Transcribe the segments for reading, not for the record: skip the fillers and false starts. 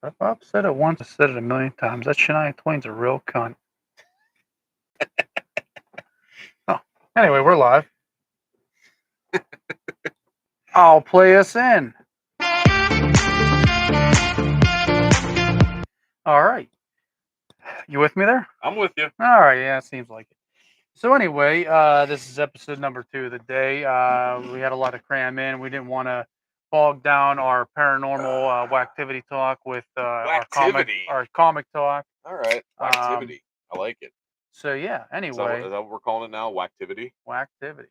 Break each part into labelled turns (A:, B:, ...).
A: If I've said it once, I said it a million times. That Shania Twain's a real cunt. Oh, anyway, we're live. I'll play us in. All right. You with me there?
B: I'm with you.
A: All right. Yeah, it seems like it. So anyway, this is episode number 2 of the day. We had a lot to cram in. We didn't want to bog down our paranormal whacktivity talk with our comic talk.
B: All right, whacktivity. I like it.
A: So yeah.
B: Is that
A: Anyway,
B: what we're calling it now? Whacktivity.
A: whacktivity.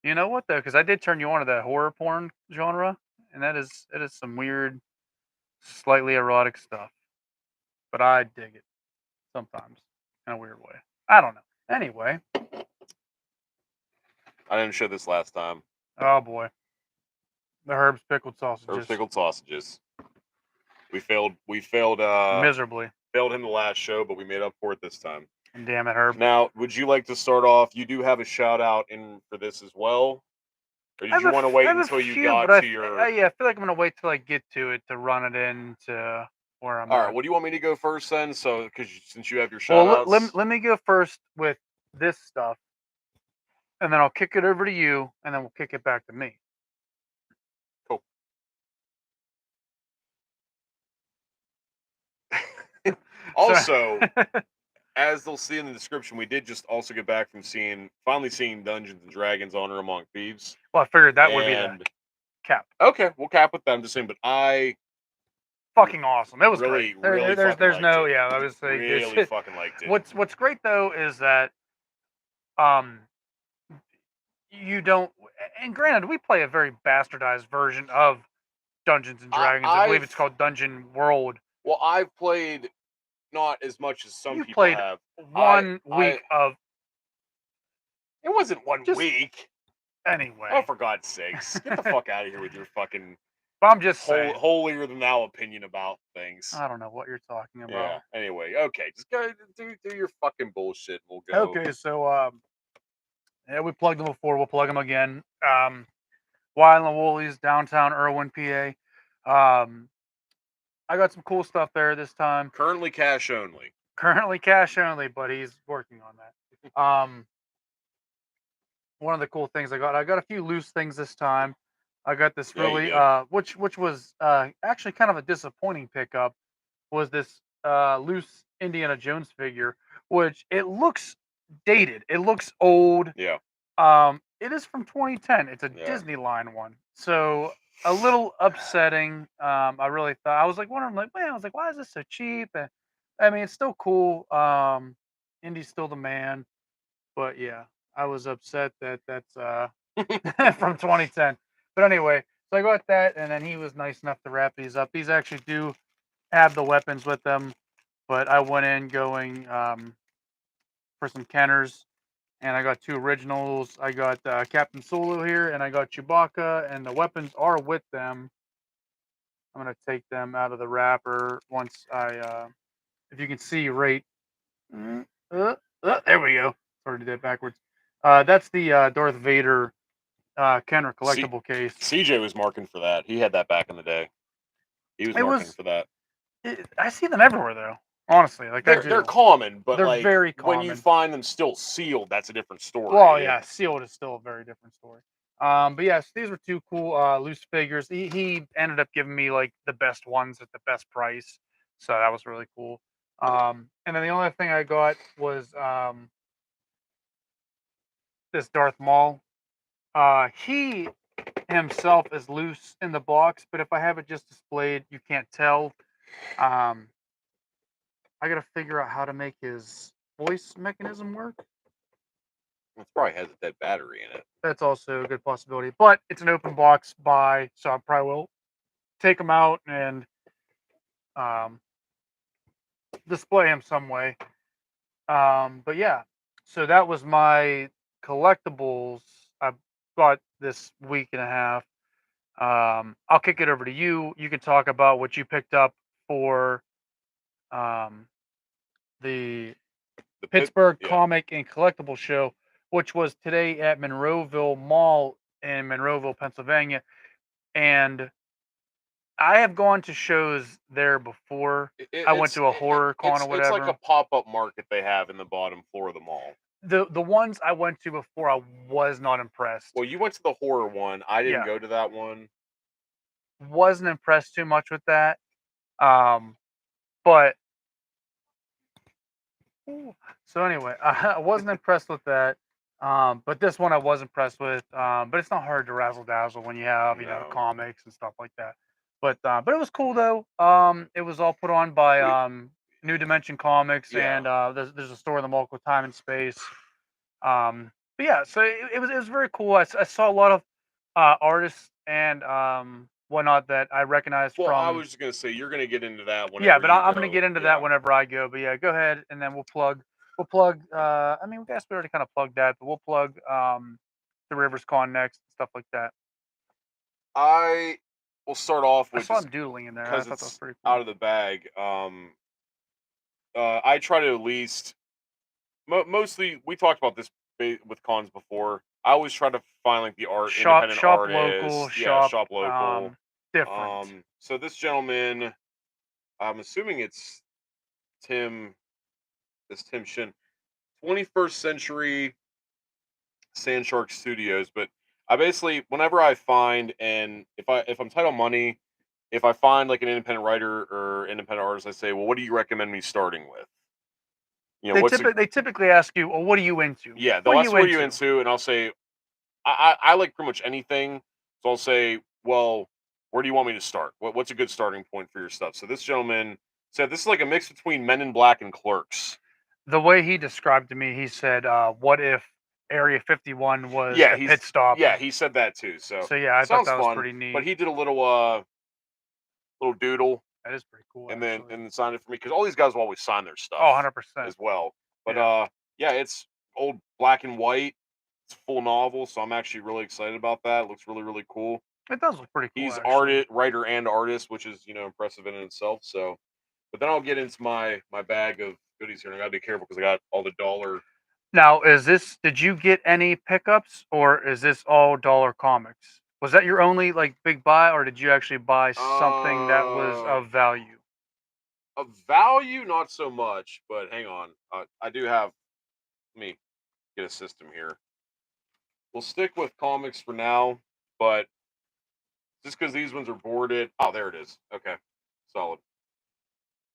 A: You know what though? Because I did turn you on to that horror porn genre, and it is some weird, slightly erotic stuff. But I dig it sometimes in a weird way. I don't know. Anyway,
B: I didn't show this last time.
A: oh boy, the Herb's pickled sausages.
B: Herb's pickled sausages. We failed.
A: Miserably.
B: Failed him the last show, but we made up for it this time.
A: And damn it, Herb.
B: Now, would you like to start off? You do have a shout out in for this as well, or did you want to wait until you got to your?
A: Yeah, I feel like I'm gonna wait till I get to it to run it into where I'm.
B: All right. What do you want me to go first then? So, because since you have your shout outs,
A: let me go first with this stuff, and then I'll kick it over to you, and then we'll kick it back to me.
B: Cool. Also, as they'll see in the description, we did just also get back from finally seeing Dungeons and Dragons: Honor Among Thieves.
A: Well, I figured that would be the cap.
B: Okay, we'll cap with them. Just saying, but
A: fucking awesome. It was
B: really,
A: great.
B: Really
A: there's no,
B: it.
A: yeah. I was saying,
B: really fucking liked it.
A: What's great though is that, you don't. And granted, we play a very bastardized version of Dungeons and Dragons. I believe it's called Dungeon World.
B: Well, I've played not as much as some people
A: played
B: have.
A: 1 week of.
B: It wasn't one week.
A: Anyway.
B: Oh, for God's sakes. Get the fuck out of here with your fucking
A: I'm just saying.
B: Holier than thou opinion about things.
A: I don't know what you're talking about.
B: Yeah. Anyway, okay. Just go do your fucking bullshit. We'll go.
A: Okay, so yeah, we plugged them before. We'll plug them again. Wild and Woolies, downtown Irwin, PA. I got some cool stuff there this time.
B: Currently cash only.
A: But he's working on that. One of the cool things I got a few loose things this time. I got this really, which was actually kind of a disappointing pickup, was this loose Indiana Jones figure, which it looks dated. It looks old.
B: Yeah.
A: It is from 2010. It's a Disney line one. So a little upsetting. I really thought, I was like wondering, like, man, I was like, why is this so cheap? And I mean, it's still cool. Indy's still the man, but yeah, I was upset that that's from 2010. But anyway, so I got that, and then he was nice enough to wrap these up. These actually do have the weapons with them, but I went in going for some Kenners, and I got 2 originals. I got Captain Solo here, and I got Chewbacca, and the weapons are with them. I'm going to take them out of the wrapper once I, if you can see right, there we go. Sorry to do that backwards. That's the Darth Vader Kenner collectible case.
B: CJ was marking for that. He had that back in the day. He was marking for that.
A: I see them everywhere, though. Honestly, like
B: they're common, but
A: they're very common.
B: When you find them still sealed, that's a different story.
A: Well, yeah, sealed is still a very different story. But yes, these were 2 cool loose figures. He ended up giving me like the best ones at the best price, so that was really cool. And then the only thing I got was this Darth Maul. He himself is loose in the box, but if I have it just displayed, you can't tell. I gotta figure out how to make his voice mechanism work.
B: It probably has a dead battery in it.
A: That's also a good possibility, but it's an open box buy, so I probably will take him out and display him some way. But yeah, so that was my collectibles I bought this week and a half. I'll kick it over to you. You can talk about what you picked up for the Pittsburgh Comic and Collectible Show, which was today at Monroeville Mall in Monroeville, Pennsylvania. And I have gone to shows there before. I went to a horror con or
B: It's like a
A: whatever.
B: pop-up market they have in the bottom floor of the mall.
A: The ones I went to before, I was not impressed.
B: Well, you went to the horror one. I didn't
A: Yeah,
B: go to that one.
A: wasn't impressed too much with that. But ooh, so anyway, I wasn't impressed with that. But this one I was impressed with. But it's not hard to razzle dazzle when you have
B: No.
A: comics and stuff like that. But it was cool though. It was all put on by
B: Wait,
A: New Dimension Comics,
B: yeah.
A: and there's a store in the mall called Time and Space. But yeah, so it was very cool. I saw a lot of artists and whatnot that I recognized
B: Well, I
A: from.
B: was just gonna say you're gonna get into that
A: Yeah,
B: whenever
A: but
B: you
A: I'm gonna
B: go.
A: get into that
B: Yeah.
A: whenever I go. But yeah, go ahead, and then we'll plug. We'll plug. I mean, we guess we already kind of plugged that, but we'll plug the Rivers Con next, stuff like that.
B: I will start off
A: I
B: with
A: saw
B: just
A: him doodling in there. I
B: because
A: thought that was
B: it's
A: pretty
B: out
A: cool.
B: of the bag. I try to at least mostly we talked about this with cons before. I always try to find like the independent
A: Shop local,
B: artists, yeah,
A: shop
B: shop local.
A: different.
B: So this gentleman, I'm assuming it's Tim, this Tim Shin, 21st Century Sand Shark Studios. But I basically, whenever I find, and if I'm tight on money, if I find like an independent writer or independent artist, I say, well, what do you recommend me starting with? You know, what's a
A: They typically ask you, well, what are you into?
B: yeah,
A: What
B: they'll
A: are
B: ask
A: you
B: what are you
A: into?
B: into, and I'll say I like pretty much anything. So I'll say, well, where do you want me to start? What's a good starting point for your stuff? So this gentleman said this is like a mix between Men in Black and Clerks.
A: The way he described to me, he said, "What if Area 51 was
B: Yeah,
A: a pit stop?"
B: he said that too. So
A: So yeah, I thought
B: sounds
A: that was
B: fun.
A: pretty
B: But
A: neat.
B: he did a little doodle
A: That is pretty cool,
B: and
A: actually.
B: then signed it for me because all these guys will always sign their
A: Oh,
B: stuff
A: 100%.
B: as well. But
A: Yeah,
B: yeah, it's old black and white. It's a full novel, so I'm actually really excited about that. It looks really cool.
A: it does look pretty cool,
B: He's
A: actually.
B: writer and artist, which is impressive in itself. So, but then I'll get into my bag of goodies here, and I gotta be careful because I got all the dollar.
A: Now, did you get any pickups, or is this all dollar comics? Was that your only like big buy, or did you actually buy something that was
B: Uh,
A: of value?
B: of value, not so much. But hang on, I do have. Let me get a system here. We'll stick with comics for now, but just because these ones are boarded. Oh, there it is. Okay, solid.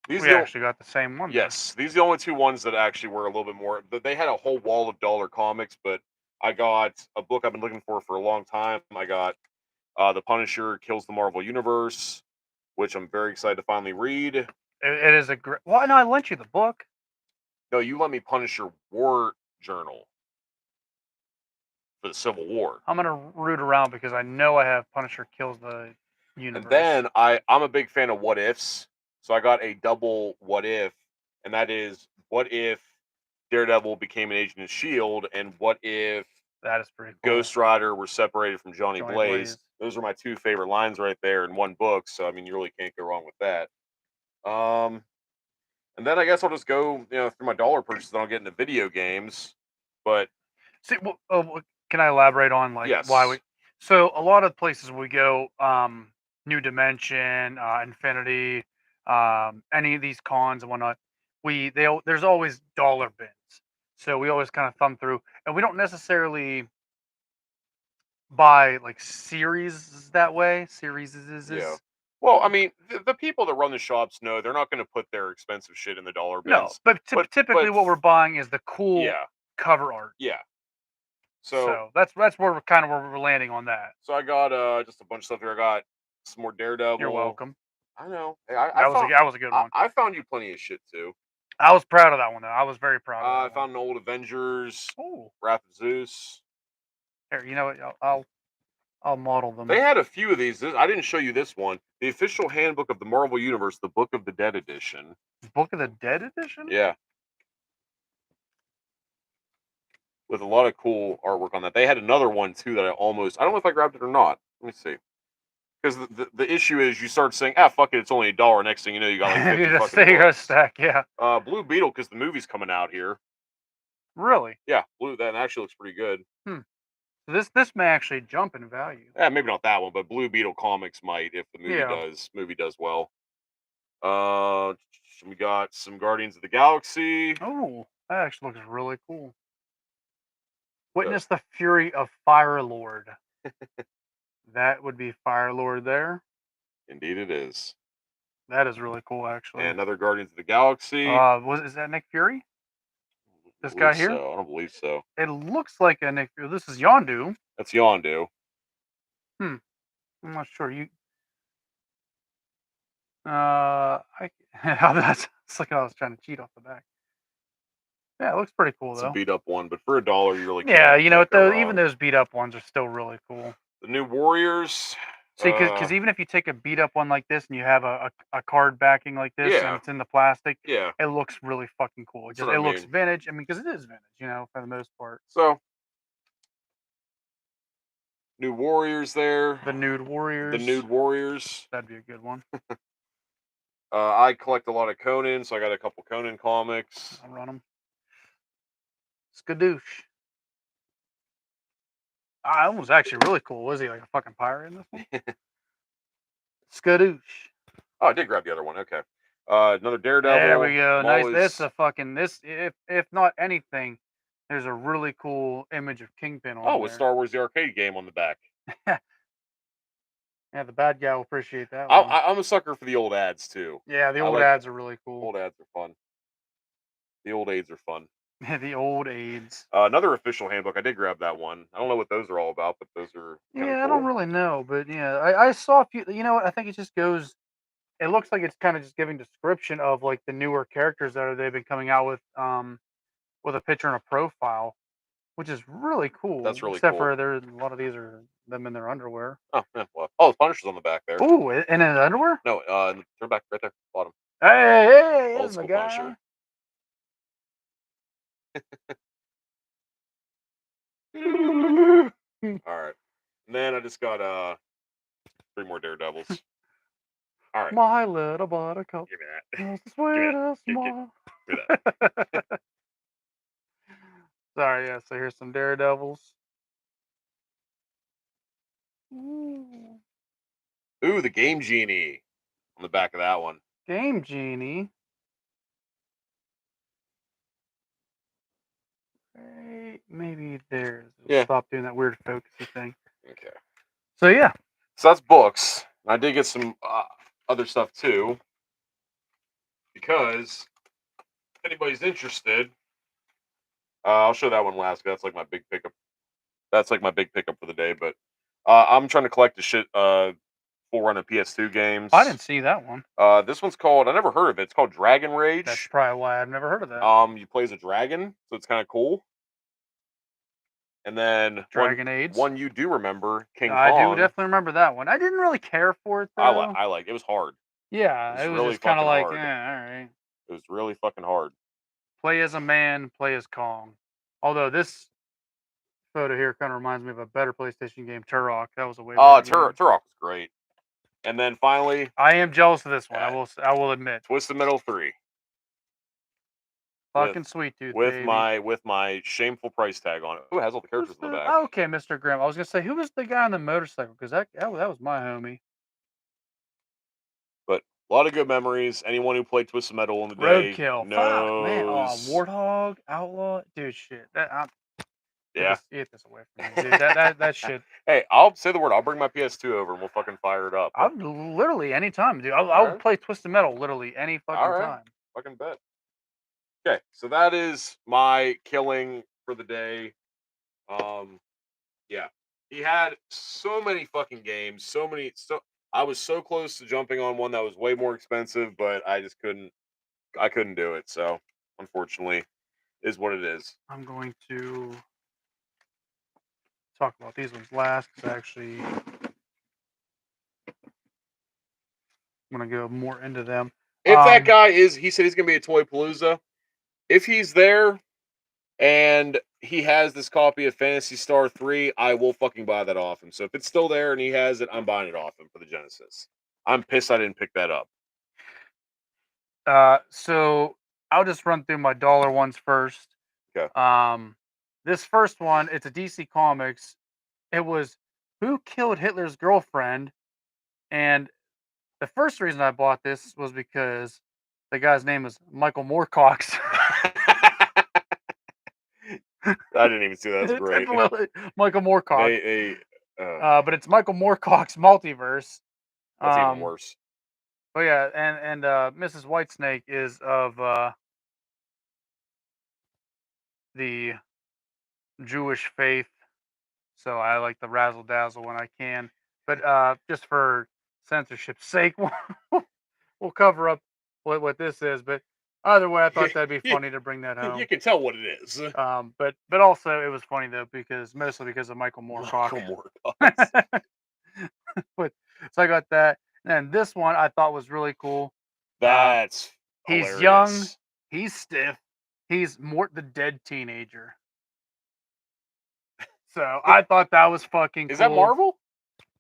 B: These
A: We
B: are the
A: actually got the same one then.
B: Yes, these are the only two ones that actually were a little bit more. They had a whole wall of dollar comics, but I got a book I've been looking for a long time. I got The Punisher Kills the Marvel Universe, which I'm very excited to finally read.
A: It is a great. Well, no, I lent you the book.
B: No, you let me Punisher War Journal for the Civil War.
A: I'm gonna root around because I know I have Punisher kills the
B: And
A: universe.
B: then I'm a big fan of what ifs. So I got a double what if, and that is what if Daredevil became an agent of Shield, and what if
A: That is pretty cool.
B: Ghost Rider were separated from Johnny
A: Johnny
B: Blaze.
A: Blaze.
B: Those are my two favorite lines right there in one book. So I mean, you really can't go wrong with that. Um, and then I guess I'll just go, through my dollar purchases. And I'll get into video games. But
A: See, can I elaborate on like why we?
B: yes,
A: So a lot of places we go, New Dimension, Infinity, any of these cons and whatnot, there's always dollar bins. So we always kind of thumb through, and we don't necessarily buy like series that way. Series
B: yeah.
A: is
B: Well, I mean, the people that run the shops know they're not going to put their expensive shit in the dollar
A: no,
B: bins.
A: but
B: But
A: typically what we're buying is the cool
B: yeah,
A: cover art.
B: yeah. So
A: So that's where we're kind of where we're landing on that.
B: so I got just a bunch of stuff here. I got some more
A: You're
B: Daredevil.
A: welcome.
B: I know. Hey,
A: That was a good one.
B: I found you plenty of shit too.
A: I was proud of that one though. I was very proud of
B: I
A: that one.
B: found an old Avengers,
A: Oh,
B: Wrath of Zeus.
A: here, you know what? I'll model
B: They
A: them.
B: had a few of these. I didn't show you this one. The official handbook of the Marvel Universe, the Book of the Dead edition.
A: Book of the Dead edition.
B: Yeah, with a lot of cool artwork on that. They had another one too that I don't know if I grabbed it or not. Let me see. Because the issue is you start saying, fuck it, it's only $1. Next thing you know, you got like
A: You
B: 50
A: just
B: fucking
A: say you're a
B: books.
A: stack, yeah.
B: Blue Beetle, because the movie's coming out here.
A: Really?
B: Yeah, Blue, that actually looks pretty good.
A: Hmm. So this may actually jump in value.
B: Yeah, maybe not that one, but Blue Beetle Comics might if the
A: Yeah.
B: movie does well. Uh, we got some Guardians of the Galaxy.
A: Oh, that actually looks really cool.
B: Uh,
A: Witness the fury of Fire Lord. That would be Fire Lord there.
B: Indeed, it is.
A: That is really cool, actually.
B: And another Guardians of the Galaxy.
A: Is that Nick Fury?
B: I
A: This
B: believe
A: guy here?
B: so. I don't believe so.
A: It looks like a Nick Fury. This is Yondu.
B: That's Yondu.
A: Hmm. I'm not sure. I. That's it's like I was trying to cheat off the back. Yeah, it looks pretty cool
B: It's a
A: though.
B: beat up one, but for $1, you really
A: Yeah, you know
B: can't
A: what
B: go
A: though? Even
B: wrong.
A: those beat up ones are still really cool.
B: The new Warriors.
A: See, because even if you take a beat up one like this and you have a card backing like this and
B: Yeah,
A: it's in the plastic,
B: yeah.
A: it looks really fucking cool.
B: That's
A: Just
B: what I
A: it looks
B: mean.
A: vintage. I mean, because it is vintage, for the most part.
B: So, new Warriors there.
A: The Nude
B: The
A: Warriors,
B: nude Warriors.
A: that'd be a good one.
B: I collect a lot of Conan, so I got a couple Conan comics.
A: I'll run them. Skadoosh. Ah, that was actually really cool. Was he like a fucking pirate in this one? Skadoosh.
B: Oh, I did grab the other one. Okay. Another
A: There we
B: Daredevil.
A: go.
B: I'm
A: Nice. This
B: always
A: a fucking this. If not anything, there's a really cool image of Kingpin on
B: with
A: there.
B: Star Wars the arcade game on the back.
A: Yeah, the bad guy will appreciate that one.
B: I'm a sucker for the old ads too.
A: Yeah, the
B: I
A: old
B: like
A: ads are really cool.
B: old ads are fun. The old aids are fun.
A: The old aids.
B: Another official handbook. I did grab that one. I don't know what those are all about, but those are kind of
A: Yeah, I don't
B: cool.
A: really know, but yeah, I saw a few. You know what? I think it just goes. It looks like it's kind of just giving description of like the newer characters they've been coming out with a picture and a profile, which is really cool.
B: That's really
A: Except
B: cool.
A: for there, a lot of these are them in their underwear.
B: Oh, yeah, well. Oh, the Punisher's on the back there.
A: Ooh, and in his underwear?
B: No, turn back right there, bottom.
A: Hey,
B: Old
A: that's my
B: school
A: guy.
B: Punisher. All right. And then I just got 3 more Daredevils. All right.
A: My little buttercup.
B: Give me that.
A: Just the
B: Give me that.
A: sweetest
B: Give
A: smile.
B: me that.
A: Sorry, yeah. So here's some Daredevils. Ooh.
B: Ooh, the Game Genie on the back of that one.
A: Game Genie. Right, maybe there's.
B: Yeah.
A: Stop doing that weird focusy thing.
B: Okay.
A: So yeah,
B: So that's books. I did get some other stuff too, because if anybody's interested, I'll show that one last. 'Cause that's like my big pickup. That's like my big pickup for the day. But I'm trying to collect the shit. Full run of PS2 games.
A: I didn't see that one.
B: This one's called. I never heard of it. It's called Dragon Rage.
A: That's probably why I've never heard of that.
B: You play as a dragon, so it's kind of cool. And then
A: Dragon AIDS.
B: one you do remember, King
A: I do
B: Kong.
A: definitely remember that one. I didn't really care for it though.
B: I like. It was hard.
A: Yeah,
B: It
A: it
B: was
A: was
B: really
A: just kind of
B: fucking
A: like,
B: hard.
A: all right.
B: It was really fucking hard.
A: Play as a man, play as Kong. Although this photo here kind of reminds me of a better PlayStation game, Turok. That was a way better game.
B: Turok was great. And then finally,
A: I am jealous of this one.
B: Yeah.
A: I will admit.
B: Twisted Metal 3
A: Fucking sweet tooth,
B: with
A: baby.
B: my shameful price tag on it. Who has all the characters in the back?
A: Okay, Mr. Grimm. I was gonna say, who was the guy on the motorcycle? Because that was my homie.
B: But a lot of good memories. Anyone who played Twisted Metal in the day
A: Roadkill.
B: knows.
A: Fuck, man. Oh, Warthog, Outlaw, dude, shit.
B: Yeah.
A: Get this away from me, dude. That shit.
B: Hey, I'll say the word. I'll bring my PS2 over and we'll fucking fire it up.
A: I'm literally anytime, dude. I'll
B: Alright.
A: play Twisted Metal literally any fucking
B: Alright.
A: time.
B: Fucking bet. Okay, so that is my killing for the day. Yeah, he had so many fucking games, so I was so close to jumping on one that was way more expensive, but I just couldn't. I couldn't do it. So, unfortunately, is what it is.
A: I'm going to talk about these ones last because actually I'm gonna go more into them.
B: If that guy is, he said he's gonna be at Toy Palooza. If he's there and he has this copy of Phantasy Star 3, I will fucking buy that off him. So if it's still there and he has it, I'm buying it off him for the Genesis. I'm pissed I didn't pick that up.
A: So I'll just run through my dollar ones first.
B: Okay.
A: This first one, it's a DC Comics. It was Who Killed Hitler's Girlfriend, and the first reason I bought this was because the guy's name is Michael Moorcock.
B: I didn't even see that. That's
A: It's
B: great.
A: literally Michael Moorcock,
B: They
A: but it's Michael Moorcock's multiverse.
B: that's even
A: Um,
B: worse.
A: but yeah, and Mrs. Whitesnake is of the Jewish faith, so I like the razzle dazzle when I can. But just for censorship's sake, we'll cover up what this is. But either way, I thought that'd be
B: you,
A: funny to bring that
B: you
A: home.
B: can tell what it is.
A: But also it was funny though because mostly because of Michael Moorcock.
B: Michael Moorcock.
A: But so I got that, and this one I thought was really cool. Uh,
B: That's
A: he's young,
B: hilarious.
A: he's stiff, he's Mort the dead teenager. So I thought that was fucking
B: Is that
A: cool.
B: Marvel?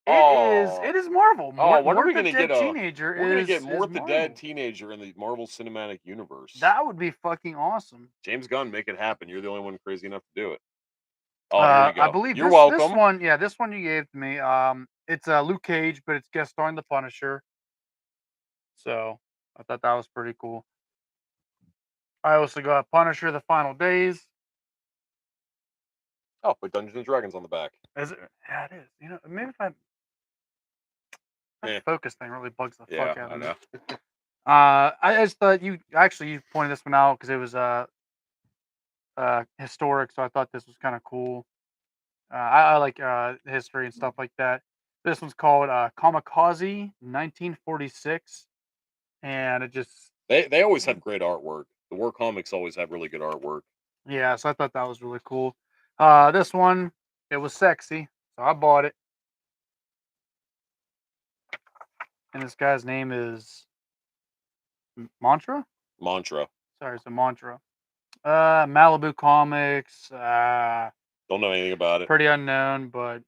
A: It is.
B: Oh,
A: It is Marvel.
B: oh, when are
A: Mort
B: we
A: the
B: gonna get
A: dead
B: a?
A: teenager
B: We're gonna get
A: is
B: Mort the Dead
A: Marvel.
B: Teenager in the Marvel Cinematic Universe.
A: That would be fucking awesome.
B: James Gunn, make it happen. You're the only one crazy enough to do it. Oh, here you
A: I
B: go.
A: believe
B: You're
A: this
B: welcome.
A: one, yeah, this one you gave to me. It's Luke Cage, but it's guest starring the Punisher. So I thought that was pretty cool. I also got Punisher: The Final Days.
B: Oh, put Dungeons and Dragons on the back.
A: Is it? Yeah, it is. Maybe if that
B: Eh,
A: focus thing really bugs the
B: yeah,
A: fuck out
B: I
A: of me.
B: know.
A: I just thought you pointed this one out because it was historic, so I thought this was kind of cool. I like history and stuff like that. This one's called Kamikaze 1946, and it just
B: They always have great artwork. The War comics always have really good artwork.
A: yeah. So I thought that was really cool. This one it was sexy, so I bought it. And this guy's name is Mantra.
B: Mantra.
A: Sorry, it's a Mantra. Malibu Comics.
B: Don't know anything about it.
A: Pretty unknown, but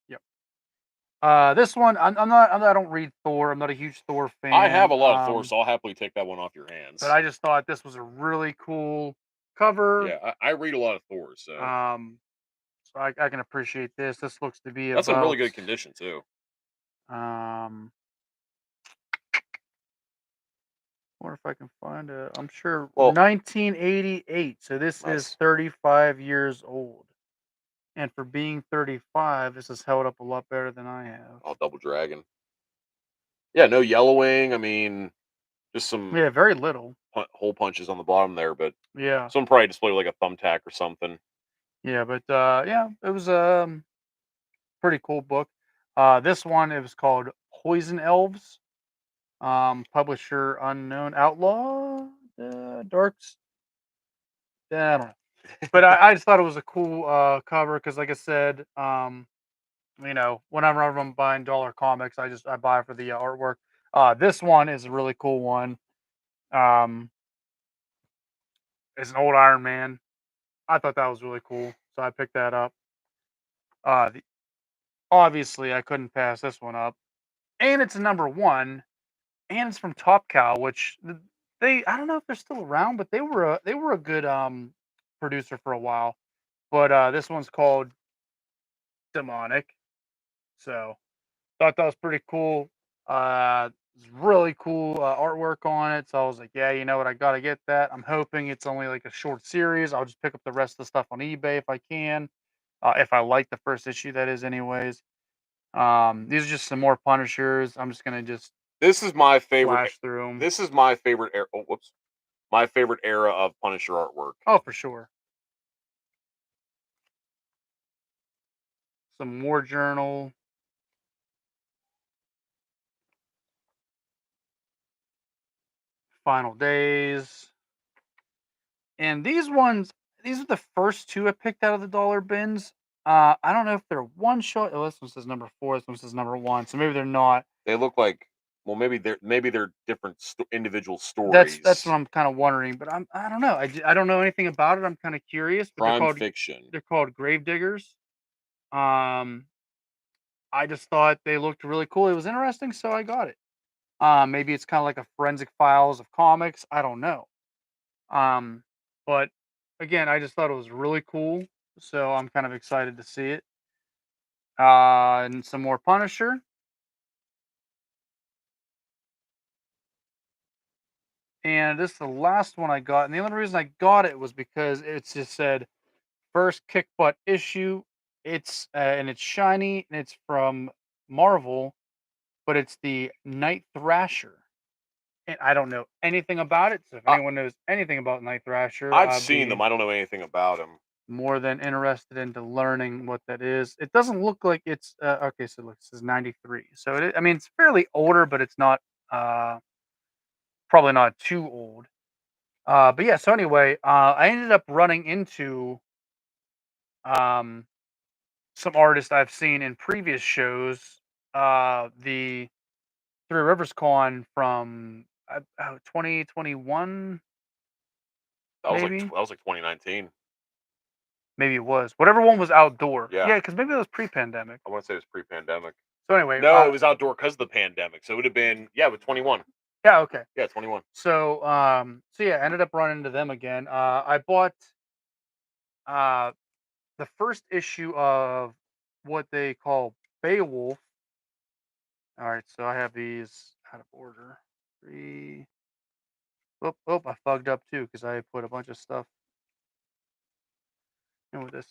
A: yep. This one, I don't read Thor. I'm not a huge Thor
B: I have
A: fan.
B: a lot of Thor, so I'll happily take that one off your
A: But
B: hands.
A: I just thought this was a really cool cover.
B: Yeah, I read a lot of Thor, so
A: Um, so I can appreciate this. This looks to be
B: that's in really
A: about
B: good condition too.
A: um. Wonder if I can find it. I'm sure
B: Well,
A: 1988. So this is
B: nice.
A: 35 years old. And for being 35, this has held up a lot better than I have.
B: Oh, Double Dragon. Yeah, no yellowing. I mean, just some
A: Yeah, very little.
B: hole punches on the bottom there, but
A: Yeah.
B: some probably display like a thumbtack or something.
A: Yeah, but yeah, it was pretty cool book. This one it was called Poison Elves. Publisher unknown, outlaw, darks. Yeah, I don't know. But I just thought it was a cool cover because, like I said, whenever I'm buying dollar comics, I buy for the artwork. This one is a really cool one. Um, it's an old Iron Man. I thought that was really cool, so I picked that up. The, obviously, I couldn't pass this one up, and it's a number one, and it's from Top Cow, which they I don't know if they're still around, but they were a good producer for a while. But this one's called Demonic, so thought that was pretty cool. It's really cool artwork on it. So I was like, yeah, you know what, I gotta get that. I'm hoping it's only like a short series. I'll just pick up the rest of the stuff on eBay if I can. If I like the first issue, that is, anyways. These are just some more Punishers. I'm just gonna just
B: This is my favorite.
A: flash through them.
B: This is my favorite era. Oh, whoops. My favorite era of Punisher artwork.
A: Oh, for sure. Some War Journal. Final Days. And these are the first two I picked out of the dollar bins. I don't know if they're one shot. Oh, this one says number four. This one says number one. So maybe they're not.
B: They look like well, maybe they're different individual
A: That's what
B: stories.
A: I'm kind of wondering. But I don't know. I don't know anything about it. I'm kind of curious. But
B: Crime fiction.
A: they're called Grave Diggers. Um, I just thought they looked really cool. It was interesting, so I got it. Maybe it's kind of like a forensic files of comics. I don't know. Um, but again, I just thought it was really cool. So I'm kind of excited to see it. And some more Punisher. And this is the last one I got. And the only reason I got it was because it just said first kick butt issue. It's and it's shiny and it's from Marvel, but it's the Night Thrasher. And I don't know anything about it. So if
B: I,
A: anyone knows anything about Night Thrasher,
B: I've
A: I'd
B: seen them.
A: be
B: I don't know anything about them.
A: more than interested into learning what that is. It doesn't look like it's okay. So look, this is '93. So I mean, it's fairly older, but it's not uh, probably not too old. But yeah. So anyway, I ended up running into um, some artists I've seen in previous shows. The Three Rivers Con from 2021, maybe.
B: That was like 2019.
A: Maybe it was. Whatever one was outdoor.
B: Yeah,
A: Yeah, because maybe it was pre-pandemic.
B: I want to say it was pre-pandemic.
A: So anyway,
B: No, it was outdoor because of the pandemic. So it would have been with 21.
A: yeah, okay.
B: Yeah, 21.
A: So yeah, I ended up running into them again. I bought uh the first issue of what they call Beowulf. All right, so I have these out of order. Three. Oh, I fucked up too because I put a bunch of stuff in with this.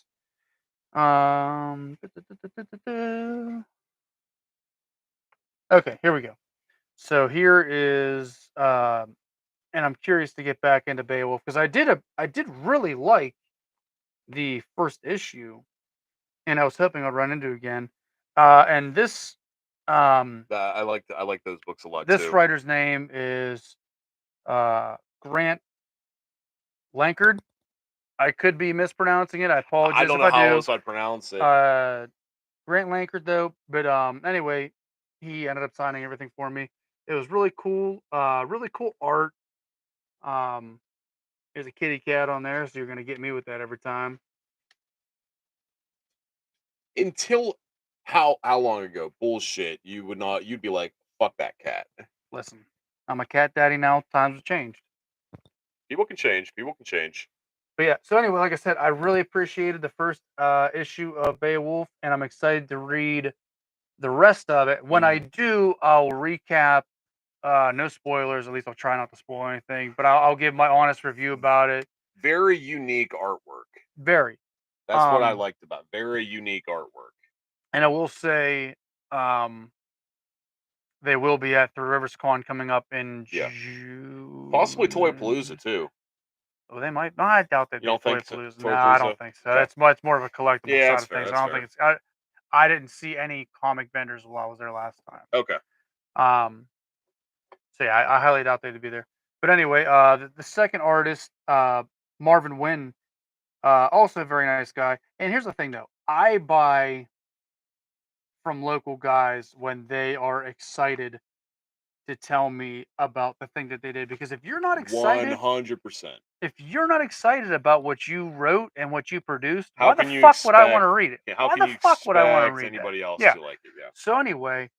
A: Um. Okay, here we go. So here is and I'm curious to get back into Beowulf because I did really like the first issue, and I was hoping I'd run into again. And
B: I like those books a lot
A: this
B: too.
A: writer's name is Grant Lankard. I could be mispronouncing it. I
B: I
A: apologize
B: don't
A: if
B: know
A: I
B: how
A: do.
B: else I'd pronounce it.
A: Uh, Grant Lankard though, but anyway, he ended up signing everything for me. It was really cool. Really cool art. Um, there's a kitty cat on there, so you're gonna get me with that every time.
B: Until how long ago? Bullshit. You would not. You'd be like, fuck that cat.
A: Listen, I'm a cat daddy now. Times have changed.
B: People can change. People can change.
A: But yeah, so anyway, like I said, I really appreciated the first issue of Beowulf, and I'm excited to read the rest of it. When I
B: Mhm.
A: do, I'll recap. No spoilers. At least I'll try not to spoil anything, but I'll give my honest review about it.
B: Very unique artwork.
A: Very.
B: That's what I
A: Um,
B: liked about. Very unique artwork.
A: and I will say, um, they will be at Three Rivers Con coming up in
B: Yeah. Possibly Toy
A: June.
B: Palooza too.
A: Oh, they might. No, I doubt they'd
B: You
A: be at
B: don't
A: Toy
B: think so?
A: Palooza. No,
B: Toy
A: I
B: Palooza?
A: don't think so.
B: Okay.
A: It's more of a collectible
B: Yeah,
A: side
B: that's
A: of
B: fair.
A: things. I
B: That's
A: don't think
B: fair.
A: it's. I didn't see any comic vendors while I was there last time.
B: Okay.
A: Um, so yeah, I highly doubt they'd be there. But anyway, the second artist, Marvin Wynn, also a very nice guy. And here's the thing, though, I buy from local guys when they are excited to tell me about the thing that they did. Because
B: One hundred percent.
A: if you're not excited about what you wrote and what you produced,
B: How
A: why the
B: can you
A: fuck would I want to
B: expect?
A: read it?
B: Yeah, how
A: Why
B: can
A: the
B: you
A: fuck would I want to
B: expect
A: read that?
B: anybody else
A: Yeah.
B: to like it? Yeah.
A: So anyway,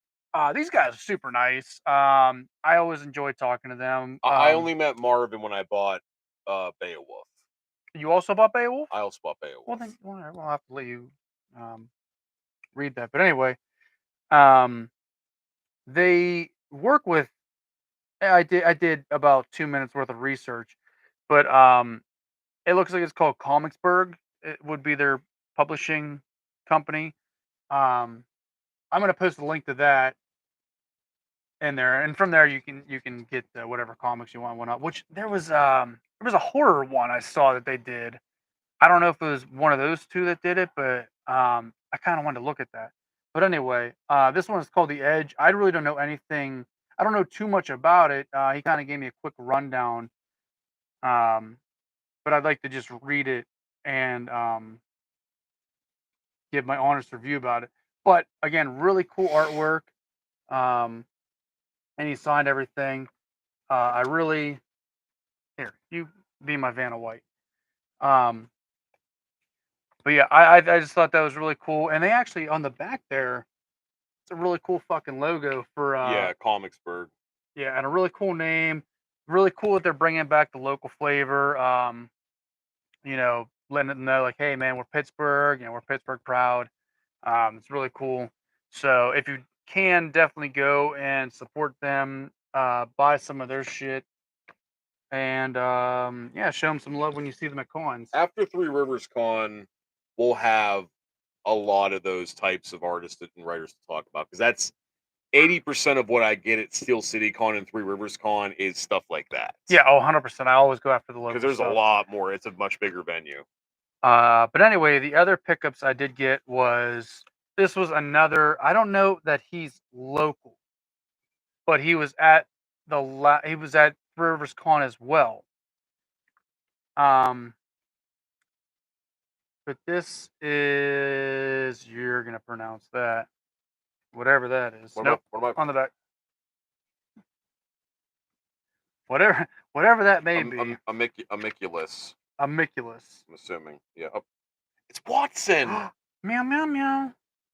A: these guys are super nice. I always enjoy talking to them.
B: I only met Marvin when I bought Beowulf.
A: You also bought Beowulf?
B: I also bought
A: Well,
B: Beowulf.
A: then we'll have to let you um, read that. But anyway, um, they work with. I did about 2 minutes worth of research, but it looks like it's called Comicsburg. It would be their publishing company. Um, I'm gonna post a link to that in there, and from there you can get whatever comics you want. Whatnot. Which there was a horror one I saw that they did. I don't know if it was one of those two that did it, but I kind of wanted to look at that. But anyway, this one is called The Edge. I really don't know anything. I don't know too much about it. He kind of gave me a quick rundown, um, but I'd like to just read it and give my honest review about it. But again, really cool artwork, um, and he signed everything. I really here you be my Vanna White. Um, but yeah, I just thought that was really cool, and they actually on the back there, it's a really cool fucking logo for
B: Yeah, Comicsburg.
A: yeah, and a really cool name. Really cool that they're bringing back the local flavor. Letting them know like, hey man, we're Pittsburgh, we're Pittsburgh proud. It's really cool. So if you can, definitely go and support them. Buy some of their shit, and yeah, show them some love when you see them at cons.
B: After Three Rivers Con, we'll have a lot of those types of artists and writers to talk about because that's 80% of what I get at Steel City Con and Three Rivers Con is stuff like that.
A: Yeah, 100%. I always go after the
B: Because
A: local
B: there's a
A: stuff.
B: lot more. It's a much bigger venue.
A: But anyway, the other pickups I did get was this was another. I don't know that he's local, but he was at he was at Three Rivers Con as well. Um, but this is you're gonna pronounce that whatever that is. Nope,
B: What about?
A: on the back. Whatever that may be.
B: Amiculus.
A: Amiculus.
B: I'm assuming. Yeah. Oh, it's Watson.
A: Meow meow meow.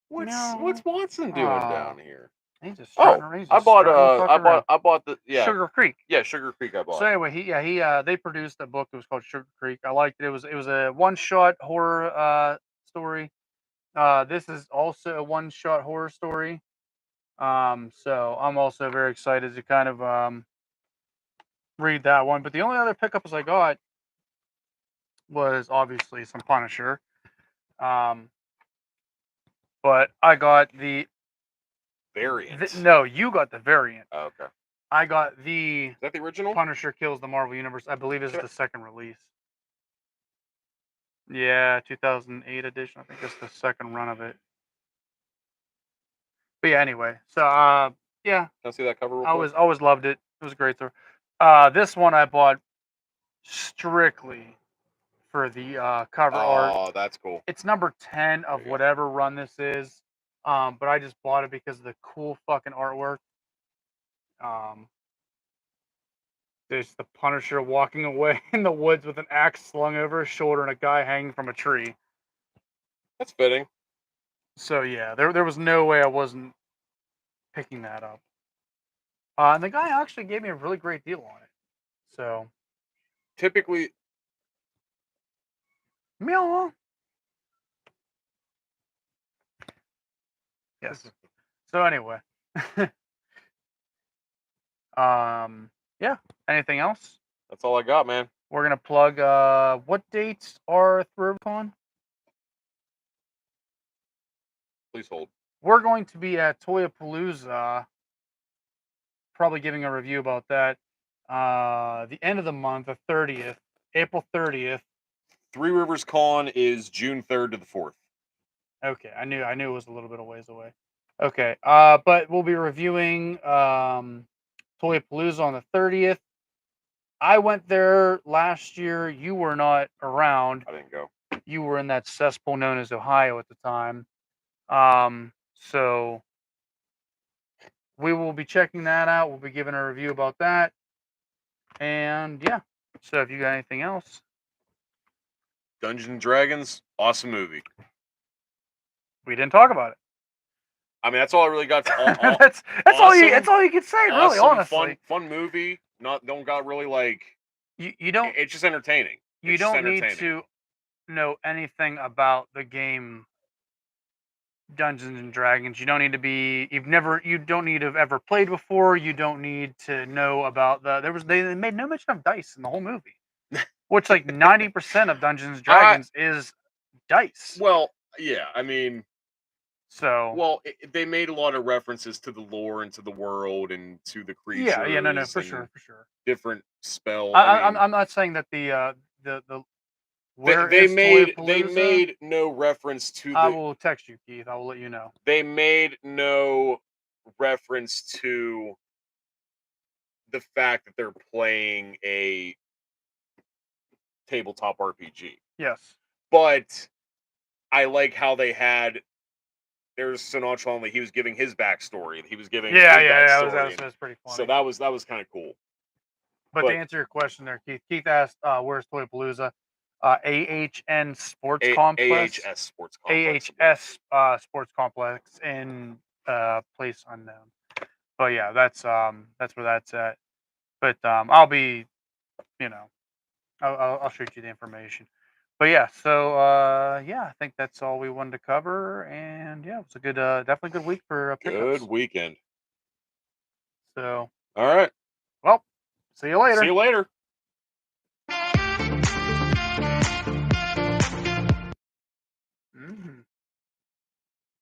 B: What's Watson doing down here?
A: He's just
B: Oh,
A: strutting. He's
B: I
A: just
B: bought
A: strutting around.
B: I bought the
A: Sugar Creek.
B: Yeah, Sugar Creek I bought.
A: So anyway, they produced a book. It was called Sugar Creek. I liked it. It was a one shot horror story. This is also a one shot horror story. So I'm also very excited to kind of read that one. But the only other pickups I got was obviously some Punisher. But I got the
B: variant.
A: no, you got the variant.
B: Oh, okay.
A: I got the.
B: Is that the original?
A: Punisher Kills the Marvel Universe. I believe this is the second release. Yeah, 2008 edition. I think it's the second run of it. But yeah, anyway. So yeah.
B: Can I see that cover real quick?
A: Always loved it. It was a great story. This one I bought strictly for the cover art.
B: Oh, that's cool.
A: It's number 10 of whatever run this is. But I just bought it because of the cool fucking artwork. There's the Punisher walking away in the woods with an axe slung over his shoulder and a guy hanging from a tree.
B: That's fitting.
A: So yeah, there was no way I wasn't picking that up. And the guy actually gave me a really great deal on it. So
B: typically,
A: meow. Yes. So anyway, yeah. Anything else?
B: That's all I got, man.
A: We're gonna plug. What dates are ThrowCon?
B: Please hold.
A: We're going to be at Toyapalooza. Probably giving a review about that. The end of the month, the 30th, April 30th.
B: Three Rivers Con is June 3rd to the 4th.
A: Okay, I knew it was a little bit of ways away. Okay, but we'll be reviewing Toyapalooza on the 30th. I went there last year. You were not around.
B: I didn't go.
A: You were in that cesspool known as Ohio at the time. So we will be checking that out. We'll be giving a review about that. And yeah, so if you got anything else.
B: Dungeons and Dragons, awesome movie.
A: We didn't talk about it.
B: I mean, that's all I really got.
A: That's awesome, all you can say, awesome, really. Honestly,
B: fun movie. Don't got really like.
A: You don't.
B: It's just entertaining.
A: You don't need to know anything about the game Dungeons and Dragons. You don't need to be. You don't need to have ever played before. You don't need to know about they made no mention of dice in the whole movie, which like 90% of Dungeons and Dragons is dice.
B: Well, yeah, I mean.
A: So
B: well, they made a lot of references to the lore and to the world and to the creatures.
A: Yeah, no, for sure.
B: Different spells.
A: I'm not saying that the
B: they made no reference to.
A: I will text you, Keith. I will let you know.
B: They made no reference to the fact that they're playing a tabletop RPG.
A: Yes,
B: but I like how they had. There's so nonchalantly he was giving his backstory. He was giving
A: that was pretty funny.
B: So that was kind of cool.
A: But to answer your question there, Keith asked, "Where's Toyapalooza?" AHN Sports Complex.
B: AHS Sports Complex.
A: AHS Sports Complex in place unknown. But yeah, that's where that's at. But I'll be, I'll shoot you the information. But yeah, so yeah, I think that's all we wanted to cover, and yeah, it was a good, definitely good week for
B: Good
A: pickups.
B: weekend.
A: So,
B: All right.
A: well, see you
B: See
A: later.
B: you later.